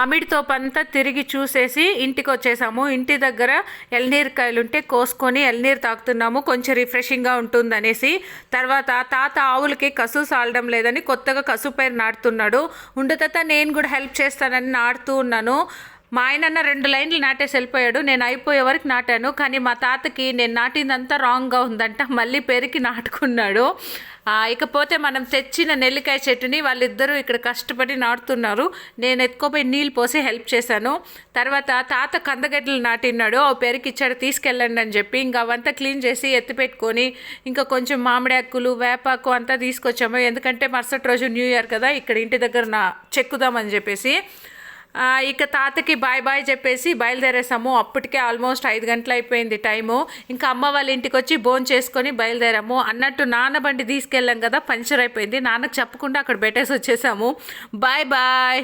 మామిడి తోపంతా తిరిగి చూసేసి ఇంటికి వచ్చేసాము. ఇంటి దగ్గర ఎల్నీరకాయలు ఉంటే కోసుకొని ఎల్నీరు తాగుతున్నాము, కొంచెం రిఫ్రెషింగ్గా ఉంటుందనేసి. తర్వాత తాత ఆవులకి కసు సాలడం లేదని కొత్తగా కసు పైరు నాటుతున్నాడు. ఉండు తాత, నేను కూడా హెల్ప్ చేస్తానని నాటుతూ ఉన్నాను. మా ఆయన 2 లైన్లు నాటేసి వెళ్ళిపోయాడు. నేను అయిపోయే వరకు నాటాను, కానీ మా తాతకి నేను నాటిందంతా రాంగ్గా ఉందంట, మళ్ళీ పెరికి నాటుకున్నాడు. ఇకపోతే మనం తెచ్చిన నెల్లికాయ చెట్టుని వాళ్ళిద్దరూ ఇక్కడ కష్టపడి నాటుతున్నారు. నేను ఎత్తుకోపోయి నీళ్ళు పోసి హెల్ప్ చేశాను. తర్వాత తాత కందగడ్డలు నాటిన్నాడు, అవి పెరికి ఇచ్చాడు, తీసుకెళ్ళండి అని చెప్పి. ఇంకా అవంతా క్లీన్ చేసి ఎత్తిపెట్టుకొని ఇంకా కొంచెం మామిడాకులు వేపాకు అంతా తీసుకొచ్చాము. ఎందుకంటే మరుసటి రోజు న్యూ ఇయర్ కదా, ఇక్కడ ఇంటి దగ్గర చెక్కుదామని చెప్పేసి. ఇక తాతకి బాయ్ బాయ్ చెప్పేసి బయలుదేరేసాము. అప్పటికే ఆల్మోస్ట్ 5 గంటలు అయిపోయింది టైము. ఇంకా అమ్మ వాళ్ళ ఇంటికి వచ్చి భోజనం చేసుకొని బయలుదేరాము. అన్నట్టు నాన్న బండి తీసుకెళ్ళాం కదా, పంచర్ అయిపోయింది. నాన్నకు చెప్పకుండా అక్కడ పెట్టేసి వచ్చేసాము. Bye bye.